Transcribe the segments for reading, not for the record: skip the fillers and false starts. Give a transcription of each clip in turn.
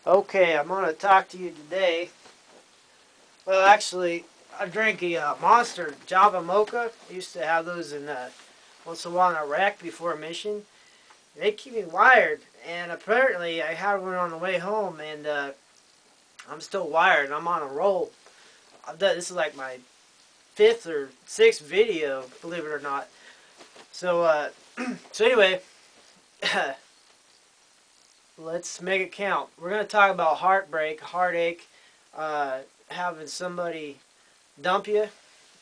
Okay, I'm going to talk to you today. Well, actually, I drink a Monster Java Mocha. I used to have those in once in a while in Iraq before a mission. They keep me wired, and apparently I had one on the way home, and I'm still wired. I'm on a roll. This is like my fifth or sixth video, believe it or not. So, so anyway, let's make it count. We're going to talk about heartbreak, heartache, having somebody dump you,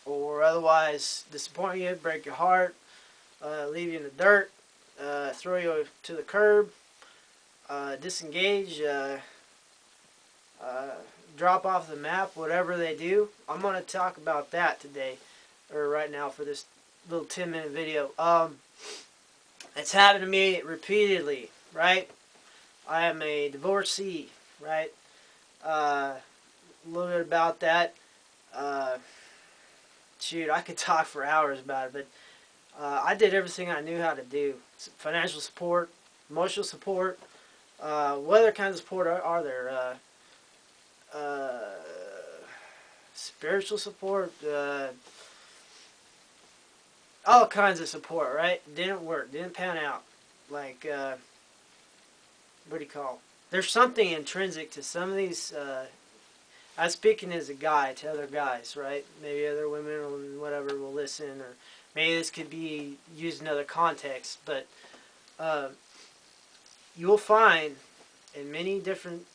or otherwise disappoint you, break your heart, leave you in the dirt, throw you to the curb, disengage, uh, drop off the map, whatever they do. I'm going to talk about that today, or right now for this little 10-minute video. It's happened to me repeatedly, right? I am a divorcee, right? A little bit about that. Uh, Shoot, I could talk for hours about it, but I did everything I knew how to do. Financial support, emotional support. What other kinds of support are there? Spiritual support. All kinds of support, right? Didn't work. Didn't pan out. Like, what do you call it? There's something intrinsic to some of these. I'm speaking as a guy to other guys, right? Maybe other women or whatever will listen, or maybe this could be used in other contexts, but uh, you will find in many different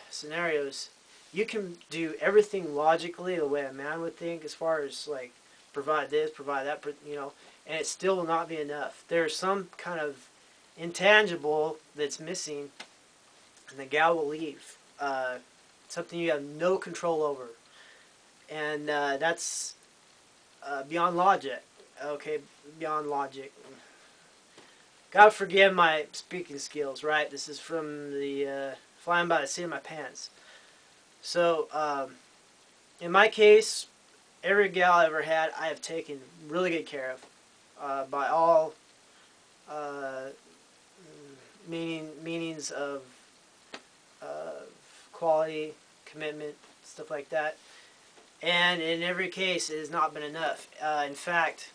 scenarios, you can do everything logically the way a man would think, as far as like provide this, provide that, and it still will not be enough. There's some kind of intangible that's missing, and the gal will leave. Something you have no control over, and that's beyond logic. Okay, beyond logic. God forgive my speaking skills, right? This is from the flying by the seat of my pants. So, in my case, every gal I ever had, I have taken really good care of by all uh, meanings of quality, commitment, stuff like that. And in every case, it has not been enough. In fact,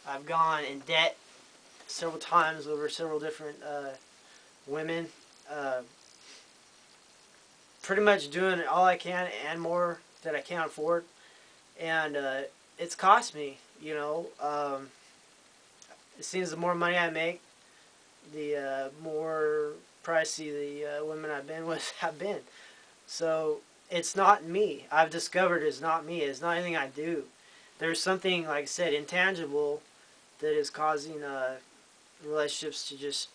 I've gone in debt several times over several different women. Uh, Pretty much doing all I can and more that I can't afford. And it's cost me, it seems the more money I make, the more pricey the women I've been with have been. So it's not me. I've discovered it's not me. It's not anything I do. There's something, like I said, intangible that is causing relationships to just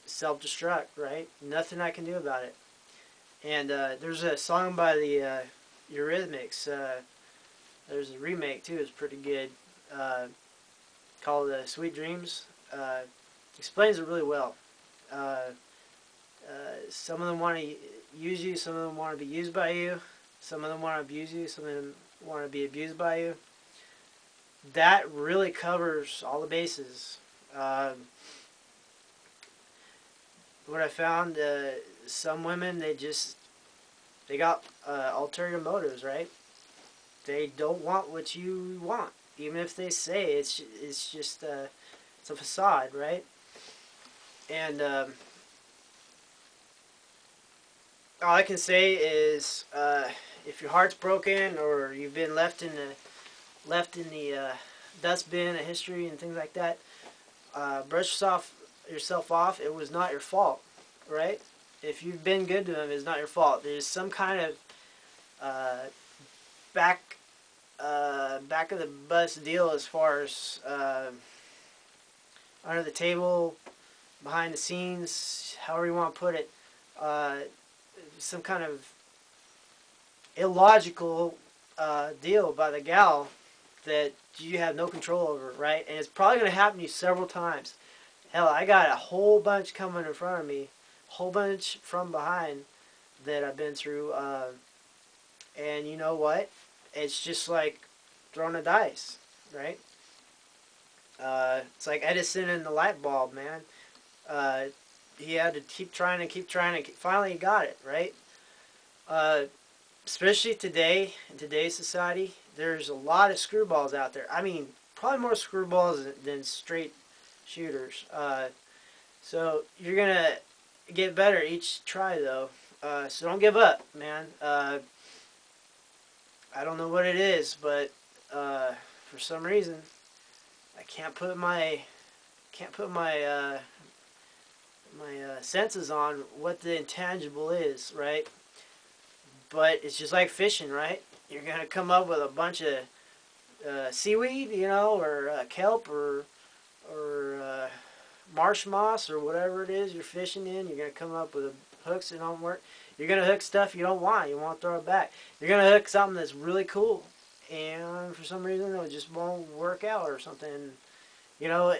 self-destruct, right? Nothing I can do about it. And there's a song by the Eurythmics. There's a remake too. It's pretty good. Called "Sweet Dreams." Explains it really well. Uh, some of them want to use you. Some of them want to be used by you. Some of them want to abuse you. Some of them want to be abused by you. That really covers all the bases. What I found, some women, they got ulterior motives, right? They don't want what you want, even if they say it's just it's a facade, right? And all I can say is, if your heart's broken or you've been left in the dustbin of history and things like that, brush yourself off. It was not your fault, right? If you've been good to them, it's not your fault. There's some kind of uh, back back of the bus deal, as far as under the table, behind the scenes, however you want to put it. Uh, some kind of illogical deal by the gal that you have no control over, right? And it's probably going to happen to you several times. Hell, I got a whole bunch coming in front of me, a whole bunch from behind that I've been through. And you know what? It's just like throwing a dice, right? It's like Edison and the light bulb, man. Uh, he had to keep trying and keep trying, and finally he got it, right? Uh, Especially today, in today's society, there's a lot of screwballs out there. I mean, probably more screwballs than straight shooters. So you're gonna get better each try, though. So don't give up, man. I don't know what it is, but for some reason, I can't put my senses on what the intangible is, right? But it's just like fishing, right? You're gonna come up with a bunch of seaweed, or kelp, or marsh moss, or whatever it is you're fishing in. You're gonna come up with hooks that don't work. You're gonna hook stuff you don't want. You want to throw it back. You're gonna hook something that's really cool, and for some reason it just won't work out or something. You know,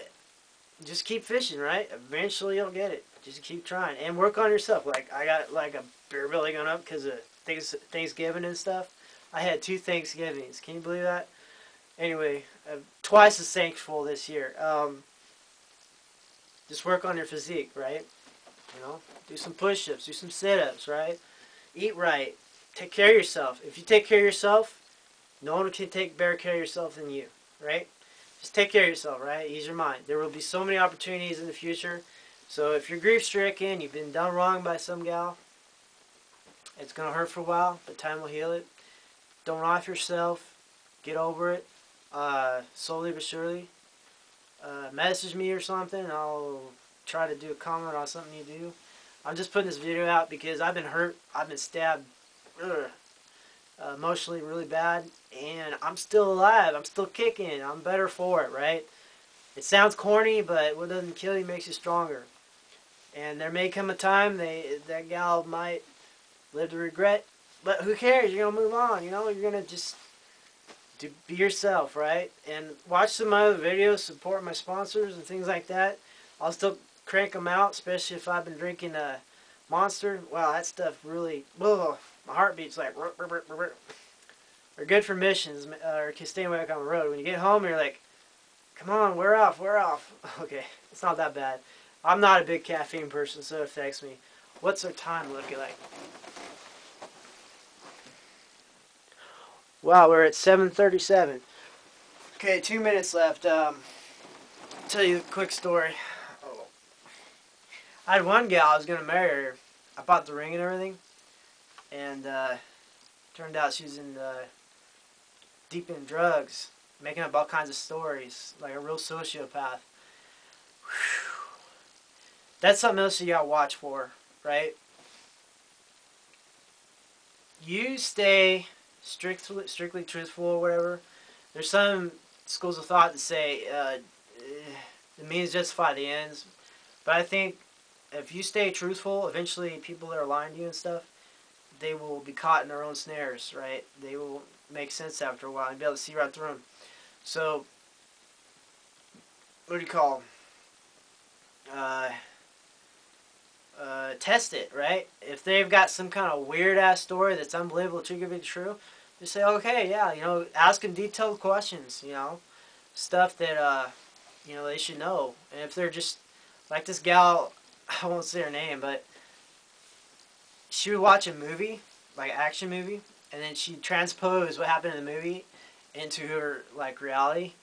just keep fishing, right? Eventually you'll get it. Just keep trying and work on yourself. Like I got like a beer belly going up because of Thanksgiving and stuff. I had 2 Thanksgivings. Can you believe that? Anyway, twice as thankful this year. Just work on your physique, right? Do some push-ups, do some sit-ups, right? Eat right. Take care of yourself. If you take care of yourself, no one can take better care of yourself than you, right? Just take care of yourself, right? Ease your mind. There will be so many opportunities in the future. So if you're grief-stricken, you've been done wrong by some gal, it's going to hurt for a while, but time will heal it. Don't off yourself. Get over it. Slowly but surely. Message me or something. I'll try to do a comment on something you do. I'm just putting this video out because I've been hurt. I've been stabbed emotionally really bad. And I'm still alive. I'm still kicking. I'm better for it, right? It sounds corny, but what doesn't kill you makes you stronger. And there may come a time that gal might live to regret. But who cares? You're going to move on. You're going to just be yourself, right? And watch some other videos, support my sponsors and things like that. I'll still crank them out, especially if I've been drinking Monster. Wow, that stuff really, whoa, my heartbeat's like, they're good for missions, or staying back on the road. When you get home, you're like, come on, we're off. Okay, it's not that bad. I'm not a big caffeine person, so it affects me. What's our time looking like? Wow, we're at 7:37. Okay, 2 minutes left. Tell you a quick story. Oh. I had one gal, I was going to marry her. I bought the ring and everything. And turned out she was deep in drugs, making up all kinds of stories, like a real sociopath. Whew. That's something else you got to watch for, right? You stay strictly truthful or whatever. There's some schools of thought that say the means justify the ends, but I think if you stay truthful, eventually people that are lying to you and stuff, they will be caught in their own snares, right? They will make sense after a while and be able to see right through them. So, what do you call test it, right? If they've got some kind of weird ass story that's unbelievable too good to be true, just say, okay, yeah, ask them detailed questions, stuff that they should know. And if they're just like this gal, I won't say her name, but she would watch a movie, like an action movie, and then she'd transpose what happened in the movie into her like reality,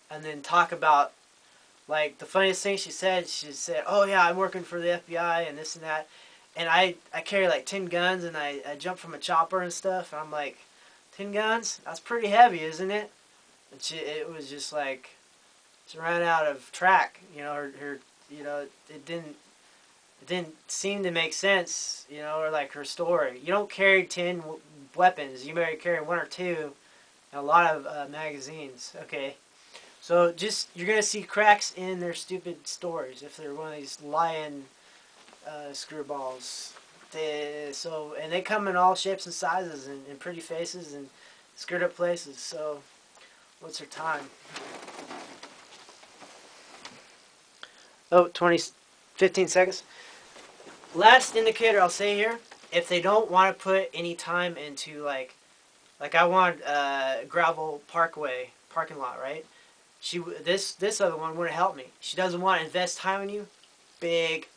and then talk about like the funniest thing she said, oh yeah, I'm working for the FBI and this and that. And I carry like 10 guns and I jump from a chopper and stuff. And I'm like, 10 guns? That's pretty heavy, isn't it? And it was just like, she ran out of track. It didn't seem to make sense, or like her story. You don't carry 10 weapons. You may carry 1 or 2 and a lot of magazines. Okay. So you're going to see cracks in their stupid stories if they're one of these lying screwballs. And they come in all shapes and sizes and pretty faces and screwed up places. So what's their time? Oh, 15 seconds. Last indicator I'll say here, if they don't want to put any time into like I want gravel parking lot, right? This other one wouldn't help me. She doesn't want to invest time in you. Big